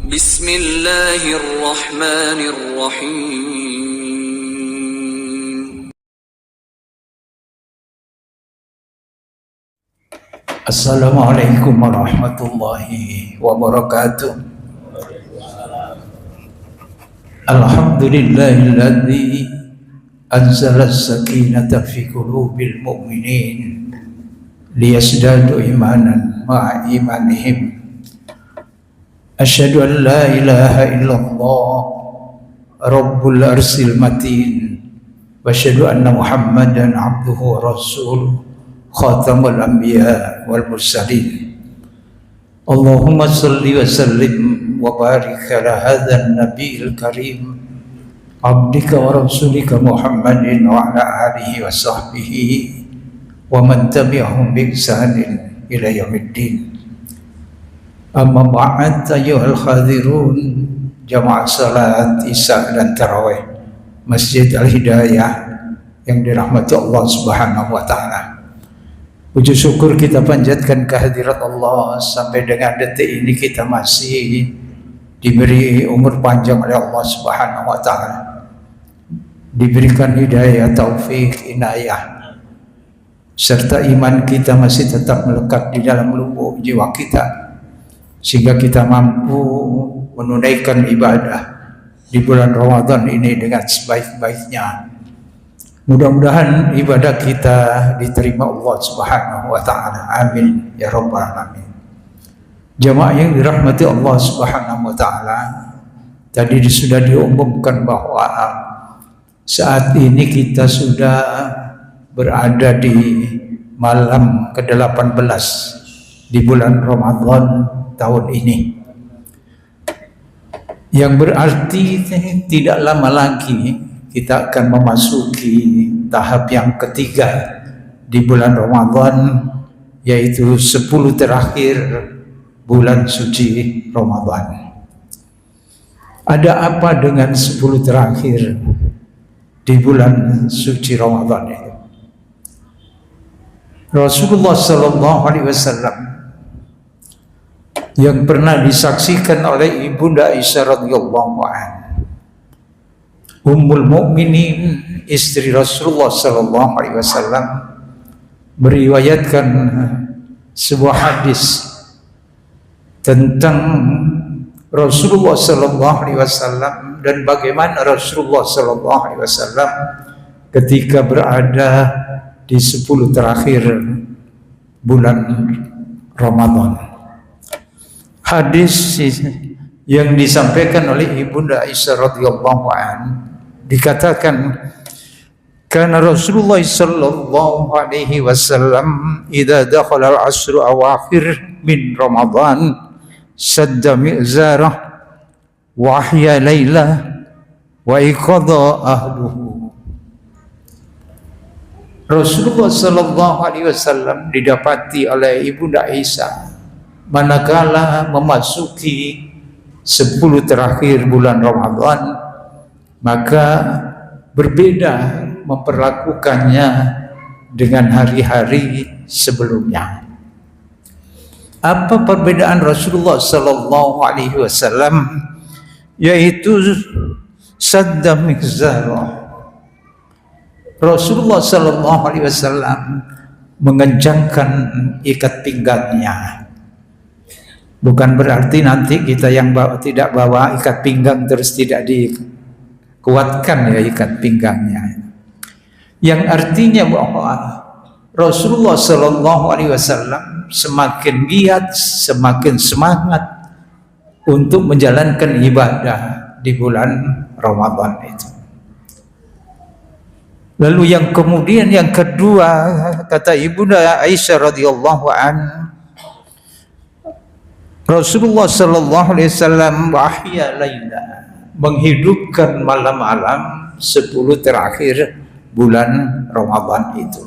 Bismillahirrahmanirrahim. Assalamualaikum warahmatullahi wabarakatuh. Alhamdulillahilladzi anzala as-sakinata fi qulubil mu'minin liyazdadu imanan ma'a imanihim. Asyhadu an la ilaha illallah rabbul arsil matin wa asyhadu anna muhammadan abduhu wa rasuluh khatamul anbiya wal mursalin. Allahumma salli wa sallim wa barik ala hadzal nabiyil karim abdika wa rasulika Muhammadin wa ala alihi wa sahbihi wa man tabi'ahum bi ihsanin ila yaumiddin. Amma ba'd, ayyuhal hadirun jamaah salat Isya dan Tarawih Masjid Al-Hidayah yang dirahmati Allah Subhanahu wa taala. Puji syukur kita panjatkan kehadirat Allah sampai dengan detik ini kita masih diberi umur panjang oleh Allah Subhanahu wa taala. Diberikan hidayah, taufik, inayah, serta iman kita masih tetap melekat di dalam lubuk jiwa kita, sehingga kita mampu menunaikan ibadah di bulan Ramadan ini dengan sebaik-baiknya. Mudah-mudahan ibadah kita diterima Allah Subhanahu wa taala. Amin ya rabbal alamin. Jemaah yang dirahmati Allah Subhanahu wa taala, tadi sudah diumumkan bahwa saat ini kita sudah berada di malam ke-18 di bulan Ramadan tahun ini. Yang berarti tidak lama lagi kita akan memasuki tahap yang ketiga di bulan Ramadan, yaitu 10 terakhir bulan suci Ramadan. Ada apa dengan 10 terakhir di bulan suci Ramadan itu? Rasulullah sallallahu alaihi wasallam yang pernah disaksikan oleh Ibunda Aisyah radhiyallahu anha, Ummul Mukminin, istri Rasulullah sallallahu alaihi wasallam, meriwayatkan sebuah hadis tentang Rasulullah sallallahu alaihi wasallam dan bagaimana Rasulullah sallallahu alaihi wasallam ketika berada di 10 terakhir bulan Ramadan. Hadis yang disampaikan oleh Ibunda Aisyah radhiyallahu anha dikatakan, kana Rasulullah sallallahu alaihi wasallam idza dakhala al-'ashru awakhir min Ramadan sadda mi'zarah wa ahya lailah wa iqadha ahluhu. Rasulullah sallallahu alaihi wasallam didapati oleh Ibunda Aisyah manakala memasuki 10 terakhir bulan Ramadan, maka berbeda memperlakukannya dengan hari-hari sebelumnya. Apa perbedaan Rasulullah sallallahu alaihi wasallam? Yaitu sadda mikzarah. Rasulullah sallallahu alaihi wasallam mengencangkan ikat pinggangnya. Bukan berarti nanti kita yang tidak bawa ikat pinggang terus tidak dikuatkan ya ikat pinggangnya. Yang artinya bahwa Rasulullah sallallahu alaihi wasallam semakin giat, semakin semangat untuk menjalankan ibadah di bulan Ramadan itu. Lalu yang kemudian yang kedua, kata Ibunda Aisyah radhiyallahu anha, Rasulullah sallallahu alaihi wasallam wahya laila, menghidupkan malam-malam 10 terakhir bulan Ramadan itu.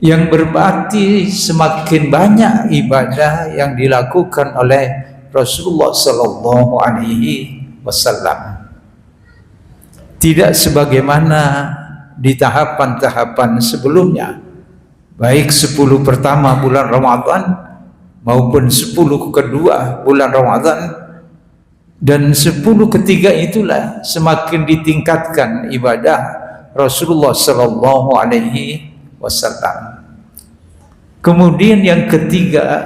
Yang berarti semakin banyak ibadah yang dilakukan oleh Rasulullah sallallahu alaihi wasallam. Tidak sebagaimana di tahapan-tahapan sebelumnya, baik 10 pertama bulan Ramadan maupun 10 kedua bulan Ramadan, Dan 10 ketiga itulah semakin ditingkatkan ibadah Rasulullah sallallahu alaihi wasallam. Kemudian yang ketiga,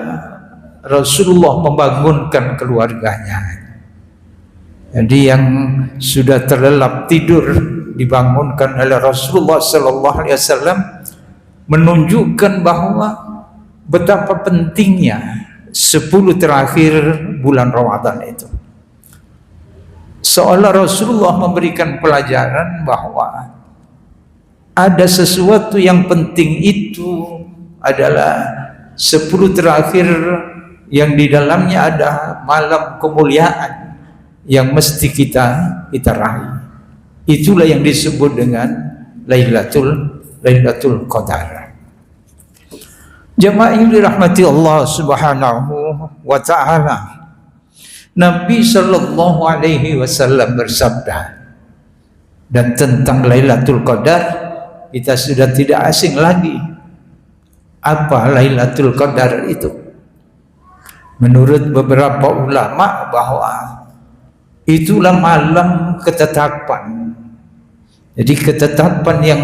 Rasulullah membangunkan keluarganya. Jadi yang sudah terlelap tidur dibangunkan oleh Rasulullah sallallahu alaihi wasallam, menunjukkan bahwa betapa pentingnya 10 terakhir bulan Ramadan itu. Seolah Rasulullah memberikan pelajaran bahwa ada sesuatu yang penting, itu adalah 10 terakhir yang di dalamnya ada malam kemuliaan yang mesti kita raih. Itulah yang disebut dengan Lailatul Qadar. Jemaah yang dirahmati Allah Subhanahu wa taala, Nabi sallallahu alaihi wasallam bersabda, dan tentang Lailatul Qadar kita sudah tidak asing lagi. Apa Lailatul Qadar itu? Menurut beberapa ulama bahwa itulah malam ketetapan. Jadi ketetapan yang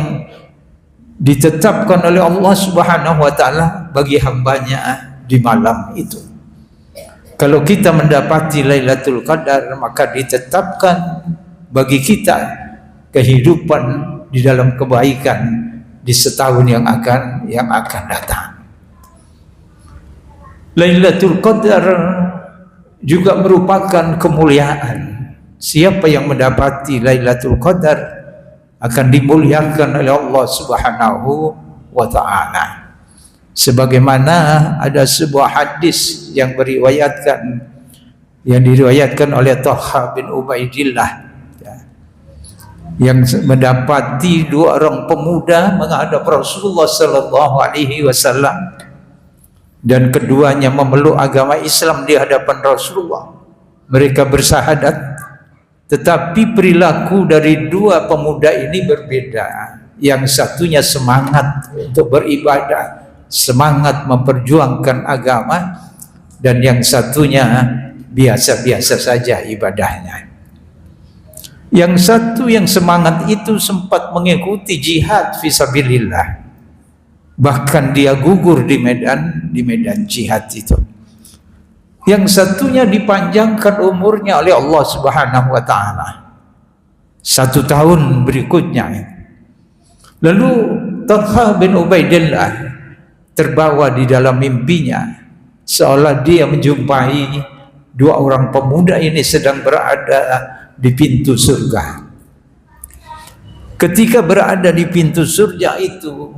ditetapkan oleh Allah Subhanahu wa taala bagi hambanya di malam itu. Kalau kita mendapati Lailatul Qadar, maka ditetapkan bagi kita kehidupan di dalam kebaikan di setahun yang akan datang. Lailatul Qadar juga merupakan kemuliaan. Siapa yang mendapati Lailatul Qadar akan dimuliakan oleh Allah Subhanahu wa taala. Sebagaimana ada sebuah hadis yang diriwayatkan oleh Talha bin Ubaidillah, yang mendapati 2 orang pemuda menghadap Rasulullah sallallahu alaihi wasallam, dan keduanya memeluk agama Islam di hadapan Rasulullah. Mereka bersahadat, tetapi perilaku dari 2 pemuda ini berbeda. Yang satunya semangat untuk beribadah, semangat memperjuangkan agama, dan yang satunya biasa-biasa saja ibadahnya. Yang satu yang semangat itu sempat mengikuti jihad fisabilillah, bahkan dia gugur di medan jihad itu. Yang satunya dipanjangkan umurnya oleh Allah Subhanahu wa taala 1 tahun berikutnya. Lalu Talha bin Ubaidillah terbawa di dalam mimpinya, seolah dia menjumpai 2 orang pemuda ini sedang berada di pintu surga. Ketika berada di pintu surga itu,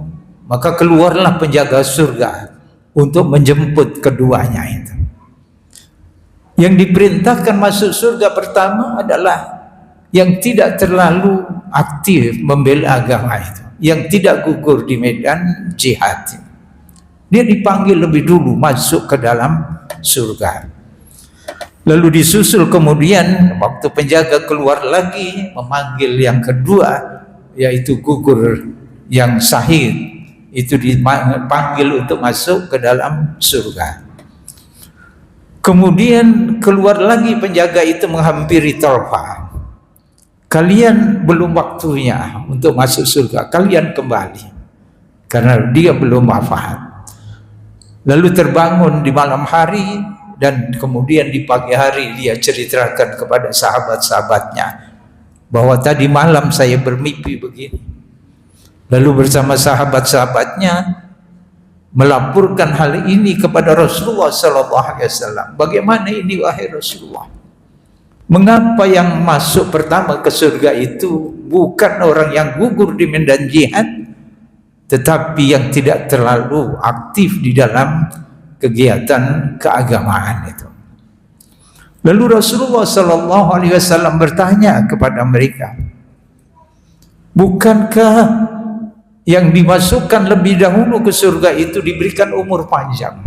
maka keluarlah penjaga surga untuk menjemput keduanya itu. Yang diperintahkan masuk surga pertama adalah yang tidak terlalu aktif membela agama itu, yang tidak gugur di medan jihad. Dia dipanggil lebih dulu masuk ke dalam surga. Lalu disusul kemudian waktu penjaga keluar lagi memanggil yang kedua, yaitu gugur yang syahid, itu dipanggil untuk masuk ke dalam surga. Kemudian keluar lagi penjaga itu menghampiri Talha. Kalian belum waktunya untuk masuk surga, kalian kembali, karena dia belum wafat. Lalu terbangun di malam hari, dan kemudian di pagi hari dia ceritakan kepada sahabat-sahabatnya bahwa tadi malam saya bermimpi begini. Lalu bersama sahabat-sahabatnya melaporkan hal ini kepada Rasulullah sallallahu alaihi wasallam. Bagaimana ini wahai Rasulullah? Mengapa yang masuk pertama ke surga itu bukan orang yang gugur di medan jihad, tetapi yang tidak terlalu aktif di dalam kegiatan keagamaan itu? Lalu Rasulullah sallallahu alaihi wasallam bertanya kepada mereka, bukankah yang dimasukkan lebih dahulu ke surga itu diberikan umur panjang?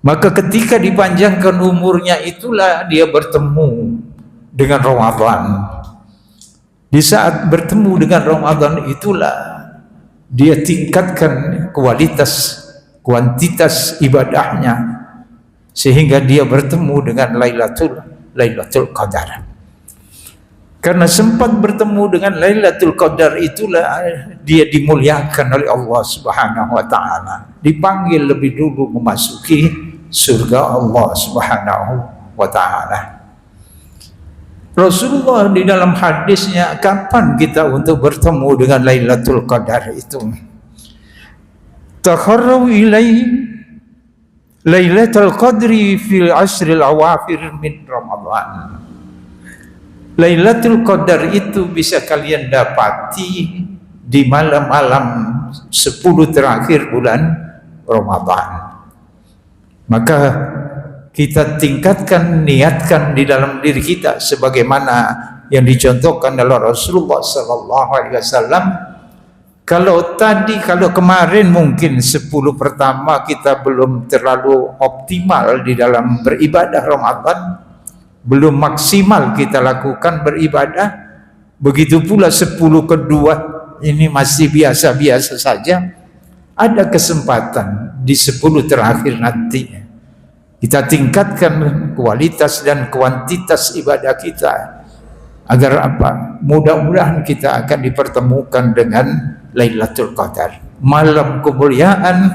Maka ketika dipanjangkan umurnya itulah dia bertemu dengan Ramadan. Di saat bertemu dengan Ramadan itulah dia tingkatkan kuantitas ibadahnya, sehingga dia bertemu dengan Lailatul Qadar. Karena sempat bertemu dengan Lailatul Qadar itulah dia dimuliakan oleh Allah Subhanahu wa taala. Dipanggil lebih dulu memasuki surga Allah Subhanahu wa taala. Rasulullah di dalam hadisnya, kapan kita untuk bertemu dengan Lailatul Qadar itu? Takharraw ilai Lailatul Qadri fil ashril awafir min Ramadan. Lailatul Qadar itu bisa kalian dapati di malam-malam 10 terakhir bulan Ramadan. Maka kita tingkatkan, niatkan di dalam diri kita sebagaimana yang dicontohkan oleh Rasulullah sallallahu alaihi wasallam. Kalau kemarin mungkin 10 pertama kita belum terlalu optimal di dalam beribadah Ramadan, belum maksimal kita lakukan beribadah, begitu pula 10 kedua ini masih biasa-biasa saja, ada kesempatan di 10 terakhir nanti kita tingkatkan kualitas dan kuantitas ibadah kita. Agar apa? Mudah-mudahan kita akan dipertemukan dengan Lailatul Qadar. Malam kemuliaan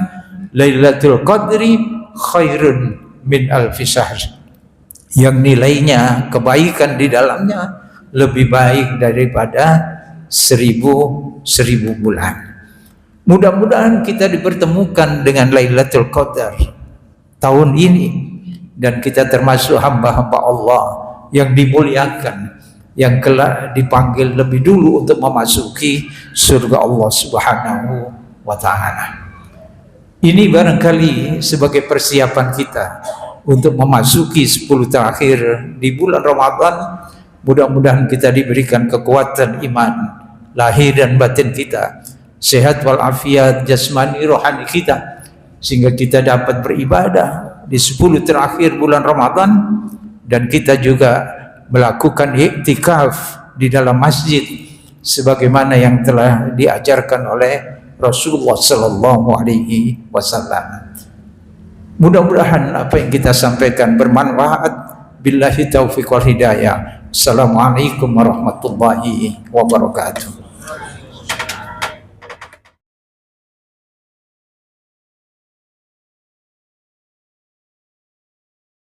Lailatul Qadri khairun min alfi syahr. Yang nilainya, kebaikan di dalamnya lebih baik daripada 1000 bulan. Mudah-mudahan kita dipertemukan dengan Lailatul Qadar tahun ini, dan kita termasuk hamba-hamba Allah yang dimuliakan, yang kelak dipanggil lebih dulu untuk memasuki surga Allah Subhanahu wa taala. Ini barangkali sebagai persiapan kita untuk memasuki 10 terakhir di bulan Ramadan. Mudah-mudahan kita diberikan kekuatan iman lahir dan batin kita, sehat walafiat jasmani rohani kita, sehingga kita dapat beribadah di 10 terakhir bulan Ramadan, dan kita juga melakukan iktikaf di dalam masjid sebagaimana yang telah diajarkan oleh Rasulullah sallallahu alaihi wasallam. Mudah-mudahan apa yang kita sampaikan bermanfaat. Billahi taufiq wal hidayah. Assalamualaikum warahmatullahi wabarakatuh.